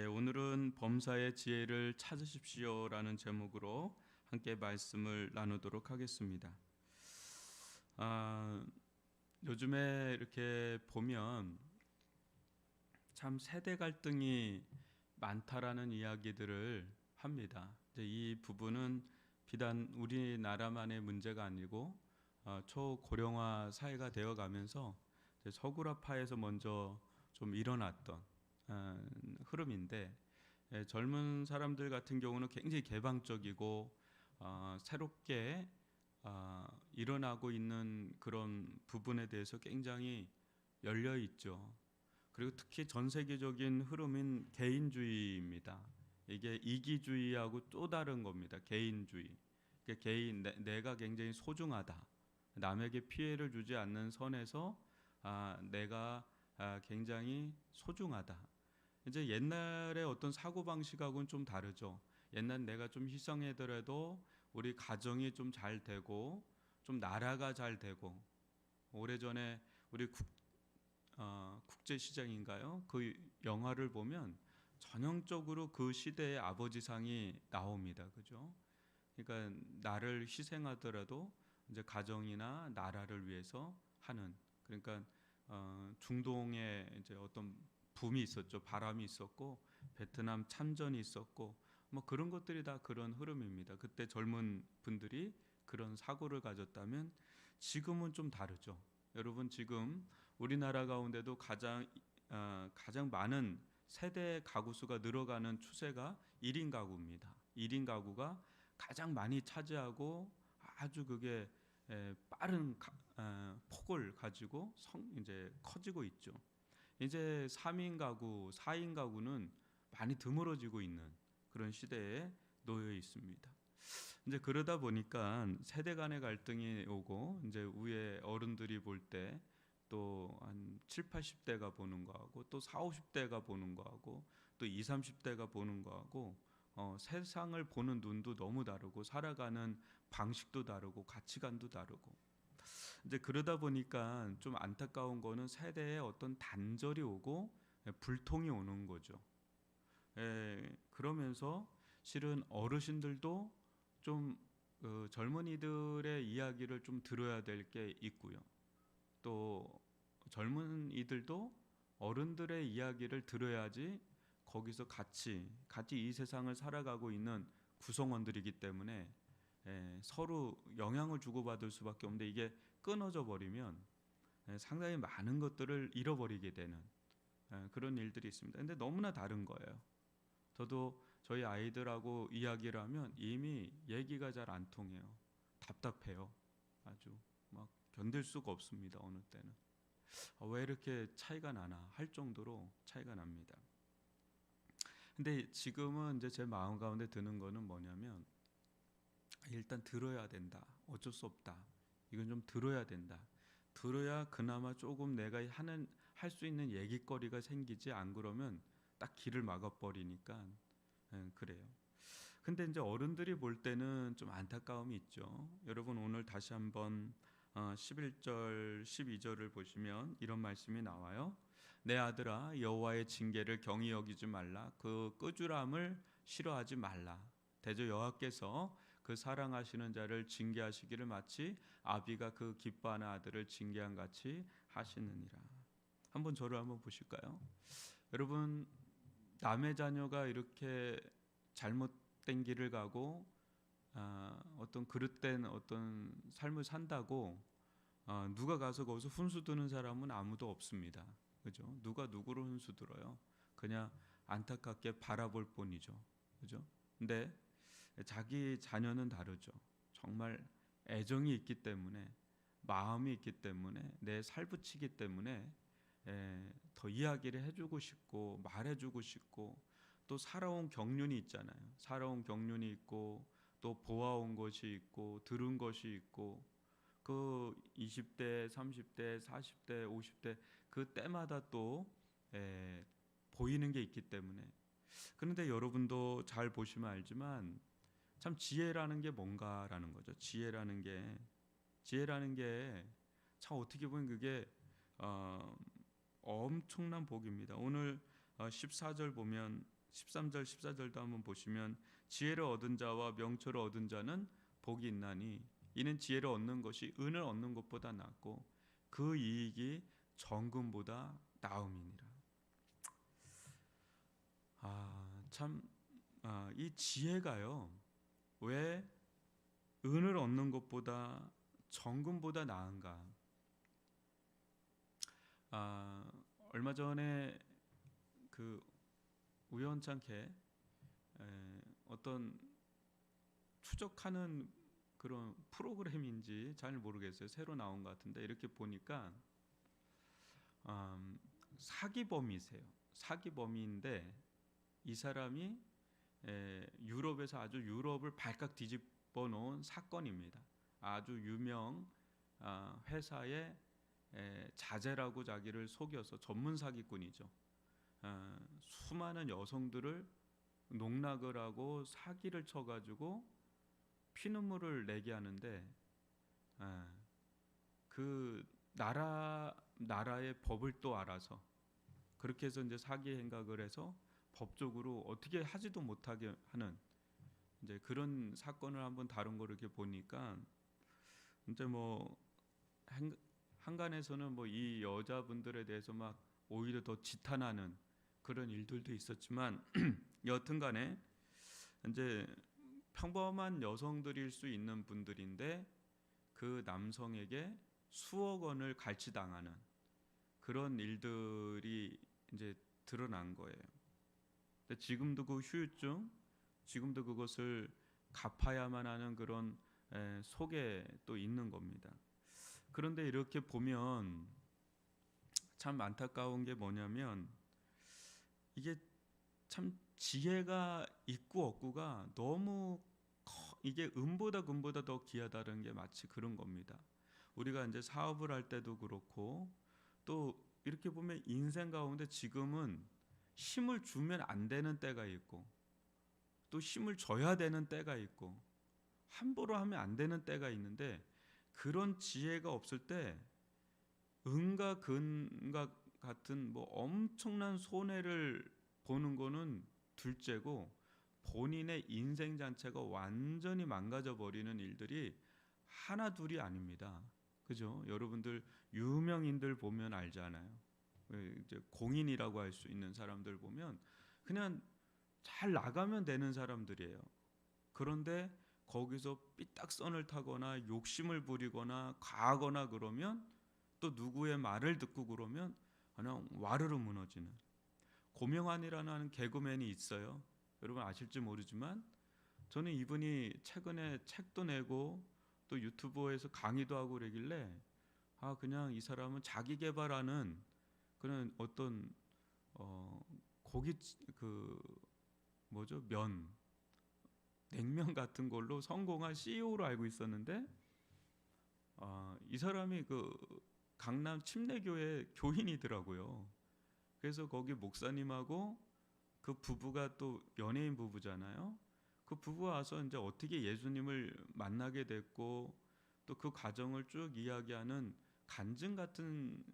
오늘은 범사의 지혜를 찾으십시오라는 제목으로 함께 말씀을 나누도록 하겠습니다. 요즘에 이렇게 보면 참 세대 갈등이 많다라는 이야기들을 합니다. 이제 이 부분은 비단 우리나라만의 문제가 아니고 초고령화 사회가 되어가면서 서구라파에서 먼저 좀 일어났던 흐름인데, 젊은 사람들 같은 경우는 굉장히 개방적이고 새롭게 일어나고 있는 그런 부분에 대해서 굉장히 열려 있죠. 그리고 특히 전 세계적인 흐름인 개인주의입니다. 이게 이기주의하고 또 다른 겁니다. 개인주의. 그러니까 내가 굉장히 소중하다. 남에게 피해를 주지 않는 선에서 내가 굉장히 소중하다. 이제 옛날의 어떤 사고방식하고는 좀 다르죠. 옛날 내가 좀 희생하더라도 우리 가정이 좀 잘 되고 좀 나라가 잘 되고, 오래전에 우리 국제시장인가요? 그 영화를 보면 전형적으로 그 시대의 아버지상이 나옵니다. 그죠? 그러니까 나를 희생하더라도 이제 가정이나 나라를 위해서 하는, 그러니까 중동에 이제 어떤 붐이 있었죠. 바람이 있었고 베트남 참전이 있었고 뭐 그런 것들이 다 그런 흐름입니다. 그때 젊은 분들이 그런 사고를 가졌다면 지금은 좀 다르죠. 여러분, 지금 우리나라 가운데도 가장 많은 세대 가구 수가 늘어가는 추세가 1인 가구입니다. 1인 가구가 가장 많이 차지하고 아주 그게 빠른 폭을 가지고 이제 커지고 있죠. 이제 3인 가구, 4인 가구는 많이 드물어지고 있는 그런 시대에 놓여 있습니다. 이제 그러다 보니까 세대 간의 갈등이 오고, 이제 위에 어른들이 볼 때 또 한 7, 80대가 보는 거하고 또 4, 50대가 보는 거하고 또 2, 30대가 보는 거하고 세상을 보는 눈도 너무 다르고 살아가는 방식도 다르고 가치관도 다르고, 이제 그러다 보니까 좀 안타까운 거는 세대에 어떤 단절이 오고 불통이 오는 거죠. 그러면서 실은 어르신들도 좀 젊은이들의 이야기를 좀 들어야 될 게 있고요. 또 젊은이들도 어른들의 이야기를 들어야지 거기서 같이 이 세상을 살아가고 있는 구성원들이기 때문에 서로 영향을 주고받을 수밖에 없는데, 이게 끊어져 버리면 상당히 많은 것들을 잃어버리게 되는 그런 일들이 있습니다. 근데 너무나 다른 거예요. 저도 저희 아이들하고 이야기를 하면 이미 얘기가 잘 안 통해요. 답답해요. 아주 막 견딜 수가 없습니다. 어느 때는 왜 이렇게 차이가 나나 할 정도로 차이가 납니다. 근데 지금은 이제 제 마음 가운데 드는 거는 뭐냐면, 일단 들어야 된다. 어쩔 수 없다. 이건 좀 들어야 된다. 들어야 그나마 조금 내가 할 수 있는 얘기거리가 생기지, 안 그러면 딱 길을 막아버리니까 그래요. 근데 이제 어른들이 볼 때는 좀 안타까움이 있죠. 여러분, 오늘 다시 한번 11절 12절을 보시면 이런 말씀이 나와요. 내 아들아, 여호와의 징계를 경히 여기지 말라. 그 끄주람을 싫어하지 말라. 대저 여호와께서 그 사랑하시는 자를 징계하시기를 마치 아비가 그 기뻐하는 아들을 징계한 같이 하시느니라. 한번 저를 한번 보실까요? 여러분, 남의 자녀가 이렇게 잘못된 길을 가고 어떤 그릇된 어떤 삶을 산다고 누가 가서 거기서 훈수 두는 사람은 아무도 없습니다. 그죠? 누가 누구를 훈수 들어요? 그냥 안타깝게 바라볼 뿐이죠. 그죠? 근데 자기 자녀는 다르죠. 정말 애정이 있기 때문에, 마음이 있기 때문에, 내 살붙이기 때문에 더 이야기를 해주고 싶고 말해주고 싶고, 또 살아온 경륜이 있잖아요. 살아온 경륜이 있고 또 보아온 것이 있고 들은 것이 있고, 그 20대, 30대, 40대, 50대 그 때마다 또 보이는 게 있기 때문에. 그런데 여러분도 잘 보시면 알지만 참 지혜라는 게 뭔가라는 거죠. 지혜라는 게 참 어떻게 보면 그게 엄청난 복입니다. 오늘 14절 보면 13절 14절도 한번 보시면 지혜를 얻은 자와 명철을 얻은 자는 복이 있나니 이는 지혜를 얻는 것이 은을 얻는 것보다 낫고 그 이익이 정금보다 나음이니라. 이 지혜가요, 왜 은을 얻는 것보다 정금보다 나은가? 얼마 전에 그 우연찮게 어떤 추적하는 그런 프로그램인지 잘 모르겠어요. 새로 나온 것 같은데 이렇게 보니까 사기범이세요. 사기범인데 이 사람이 유럽에서 아주 유럽을 발칵 뒤집어 놓은 사건입니다. 아주 유명 회사의 자제라고 자기를 속여서 전문 사기꾼이죠. 수많은 여성들을 농락을 하고 사기를 쳐가지고 피눈물을 내게 하는데 그 나라의 법을 또 알아서 그렇게 해서 이제 사기 행각을 해서 법적으로 어떻게 하지도 못하게 하는 이제 그런 사건을 한번 다룬 거 이렇게 보니까 이제 뭐 한간에서는 뭐 이 여자분들에 대해서 막 오히려 더 지탄하는 그런 일들도 있었지만 여튼간에 이제 평범한 여성들일 수 있는 분들인데 그 남성에게 수억 원을 갈취당하는 그런 일들이 이제 드러난 거예요. 근데 지금도 그 후유증, 지금도 그것을 갚아야만 하는 그런 속에 또 있는 겁니다. 그런데 이렇게 보면 참 안타까운 게 뭐냐면 이게 참 지혜가 있고 없고가 너무 이게 은보다 금보다 더 귀하다는 게 마치 그런 겁니다. 우리가 이제 사업을 할 때도 그렇고 또 이렇게 보면 인생 가운데 지금은 힘을 주면 안 되는 때가 있고 또 힘을 줘야 되는 때가 있고 함부로 하면 안 되는 때가 있는데 그런 지혜가 없을 때 은과 금과 같은 뭐 엄청난 손해를 보는 거는 둘째고 본인의 인생 자체가 완전히 망가져 버리는 일들이 하나 둘이 아닙니다. 그죠? 여러분들 유명인들 보면 알잖아요. 이제 공인이라고 할 수 있는 사람들 보면 그냥 잘 나가면 되는 사람들이에요. 그런데 거기서 삐딱선을 타거나 욕심을 부리거나 가거나 그러면 또 누구의 말을 듣고 그러면 그냥 와르르 무너지는 고명환이라는 개그맨이 있어요. 여러분 아실지 모르지만 저는 이분이 최근에 책도 내고 또 유튜브에서 강의도 하고 그러길래 그냥 이 사람은 자기 개발하는 그런 어떤 고기 그 뭐죠 냉면 같은 걸로 성공한 CEO로 알고 있었는데 이 사람이 그 강남 침례교회 교인이더라고요. 그래서 거기 목사님하고 그 부부가 또 연예인 부부잖아요. 그 부부가 와서 이제 어떻게 예수님을 만나게 됐고 또 그 과정을 쭉 이야기하는 간증 같은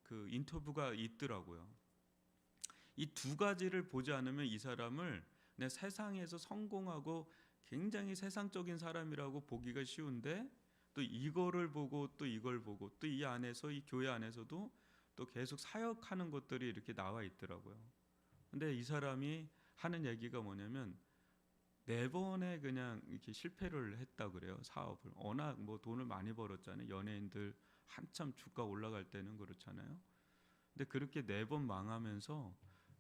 그 인터뷰가 있더라고요. 이 두 가지를 보지 않으면 이 사람을 내 세상에서 성공하고 굉장히 세상적인 사람이라고 보기가 쉬운데 또 이거를 보고 또 이걸 보고 또 이 안에서 이 교회 안에서도 또 계속 사역하는 것들이 이렇게 나와 있더라고요. 근데 이 사람이 하는 얘기가 뭐냐면 4번에 그냥 이렇게 실패를 했다 그래요. 사업을. 워낙 뭐 돈을 많이 벌었잖아요. 연예인들 한참 주가 올라갈 때는 그렇잖아요. 근데 그렇게 4번 망하면서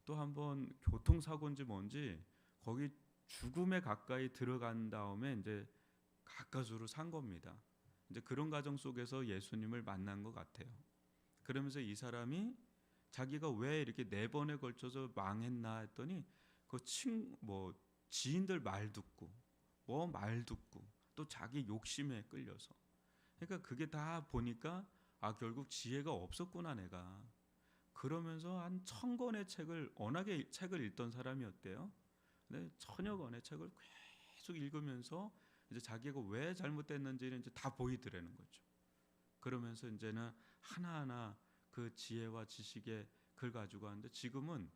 또 한번 교통사고인지 뭔지 거기 죽음에 가까이 들어간 다음에 이제 가까스로 산 겁니다. 이제 그런 과정 속에서 예수님을 만난 것 같아요. 그러면서 이 사람이 자기가 왜 이렇게 4번에 걸쳐서 망했나 했더니 그 지인들 말 듣고 말 듣고 또 자기 욕심에 끌려서 그러니까 그게 다 보니까 결국 지혜가 없었구나 내가. 그러면서 한 1000권의 책을 워낙에 책을 읽던 사람이었대요. 근데 1000여 권의 책을 계속 읽으면서 이제 자기가 왜 잘못됐는지는 이제 다 보이더라는 거죠. 그러면서 이제는 하나하나 그 지혜와 지식의 글 가지고 하는데 지금은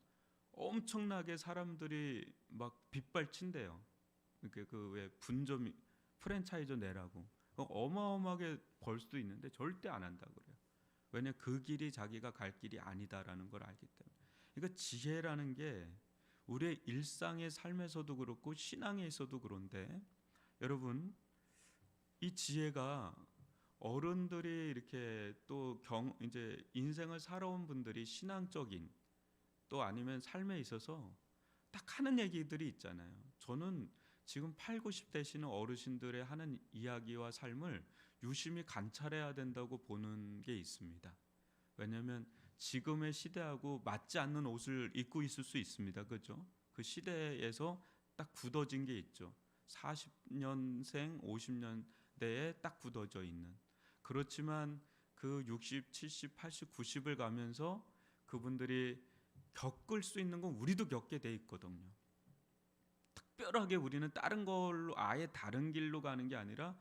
엄청나게 사람들이 막 빗발친대요. 이렇게 그 왜 분점 프랜차이즈 내라고 어마어마하게 벌 수도 있는데 절대 안 한다 그래요. 왜냐 그 길이 자기가 갈 길이 아니다라는 걸 알기 때문에. 그러니까 지혜라는 게 우리의 일상의 삶에서도 그렇고 신앙에 있어도 그런데 여러분 이 지혜가 어른들이 이렇게 또 이제 인생을 살아온 분들이 신앙적인 또 아니면 삶에 있어서 딱 하는 얘기들이 있잖아요. 저는 지금 8, 90 되시는 어르신들의 하는 이야기와 삶을 유심히 관찰해야 된다고 보는 게 있습니다. 왜냐하면 지금의 시대하고 맞지 않는 옷을 입고 있을 수 있습니다. 그렇죠? 그 시대에서 딱 굳어진 게 있죠. 40년생, 50년대에 딱 굳어져 있는. 그렇지만 그 60, 70, 80, 90을 가면서 그분들이 겪을 수 있는 건 우리도 겪게 돼 있거든요. 특별하게 우리는 다른 걸로 아예 다른 길로 가는 게 아니라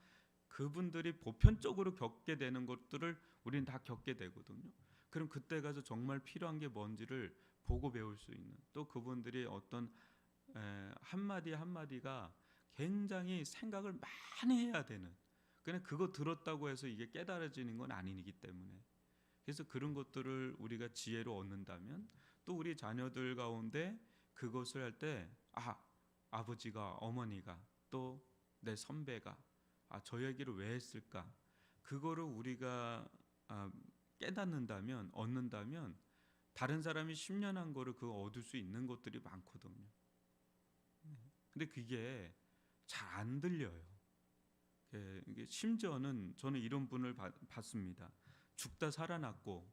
그분들이 보편적으로 겪게 되는 것들을 우리는 다 겪게 되거든요. 그럼 그때 가서 정말 필요한 게 뭔지를 보고 배울 수 있는 또 그분들이 어떤 한마디 한마디가 굉장히 생각을 많이 해야 되는 그냥 그거 들었다고 해서 이게 깨달아지는 건 아니기 때문에 그래서 그런 것들을 우리가 지혜로 얻는다면 또 우리 자녀들 가운데 그것을 할 때 아버지가 어머니가 또 내 선배가 저 얘기를 왜 했을까 그거를 우리가 깨닫는다면 얻는다면 다른 사람이 10년 한 거를 그거 얻을 수 있는 것들이 많거든요. 근데 그게 잘 안 들려요. 이게 심지어는 저는 이런 분을 봤습니다. 죽다 살아났고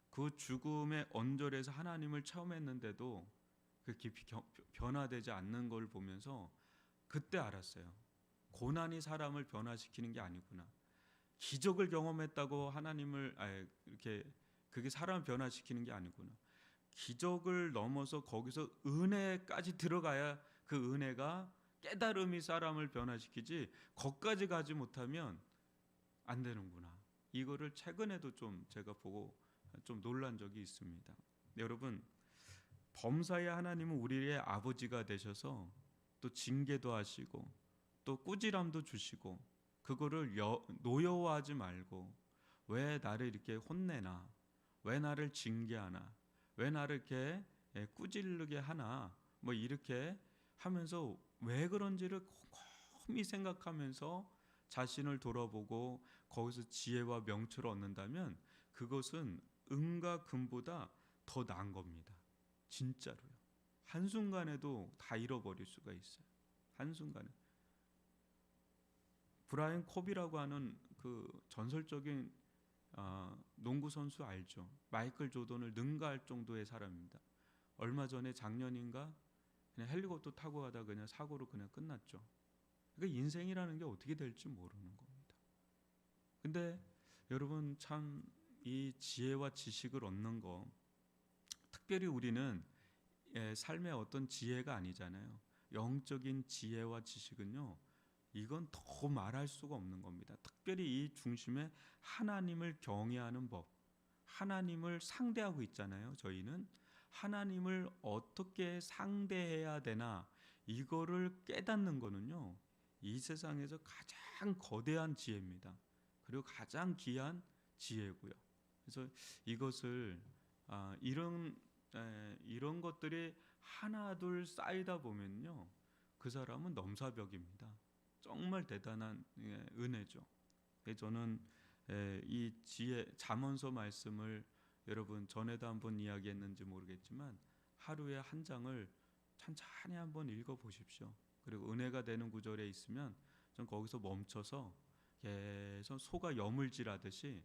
그 죽음의 언저리에서 하나님을 체험했는데도 그 깊이 변화되지 않는 걸 보면서 그때 알았어요. 고난이 사람을 변화시키는 게 아니구나. 기적을 경험했다고 하나님을 이렇게 그게 사람을 변화시키는 게 아니구나. 기적을 넘어서 거기서 은혜까지 들어가야 그 은혜가 깨달음이 사람을 변화시키지 거기까지 가지 못하면 안 되는구나. 이거를 최근에도 좀 제가 보고 좀 놀란 적이 있습니다. 여러분 범사의 하나님은 우리의 아버지가 되셔서 또 징계도 하시고 또 꾸지람도 주시고 그거를 노여워하지 말고 왜 나를 이렇게 혼내나 왜 나를 징계하나 왜 나를 이렇게 꾸질르게 하나 뭐 이렇게 하면서 왜 그런지를 곰곰이 생각하면서 자신을 돌아보고 거기서 지혜와 명철을 얻는다면 그것은 은과 금보다 더 나은 겁니다. 진짜로요. 한순간에도 다 잃어버릴 수가 있어요. 한순간에. 브라이언 콥이라고 하는 그 전설적인 농구 선수 알죠? 마이클 조던을 능가할 정도의 사람입니다. 얼마 전에 작년인가 그냥 헬리콥터 타고 가다 그냥 사고로 그냥 끝났죠. 그러니까 인생이라는 게 어떻게 될지 모르는 겁니다. 근데 여러분 참 이 지혜와 지식을 얻는 거 특별히 우리는 삶의 어떤 지혜가 아니잖아요. 영적인 지혜와 지식은요. 이건 더 말할 수가 없는 겁니다. 특별히 이 중심에 하나님을 경외하는 법, 하나님을 상대하고 있잖아요. 저희는 하나님을 어떻게 상대해야 되나 이거를 깨닫는 거는요. 이 세상에서 가장 거대한 지혜입니다. 그리고 가장 귀한 지혜고요. 그래서 이것을 이런 것들이 하나둘 쌓이다 보면요. 그 사람은 넘사벽입니다. 정말 대단한 은혜죠. 저는 이 지혜 잠언서 말씀을 여러분 전에도 한번 이야기했는지 모르겠지만 하루에 한 장을 천천히 한번 읽어 보십시오. 그리고 은혜가 되는 구절에 있으면 전 거기서 멈춰서 계속 소가 여물질하듯이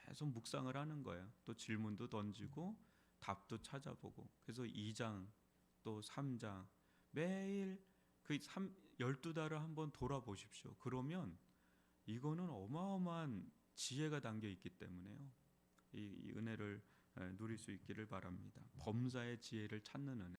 계속 묵상을 하는 거예요. 또 질문도 던지고 답도 찾아보고 그래서 2장 또 3장 매일 그 12달을 한번 돌아보십시오. 그러면 이거는 어마어마한 지혜가 담겨 있기 때문에요. 이 은혜를 누릴 수 있기를 바랍니다. 범사의 지혜를 찾는 은혜.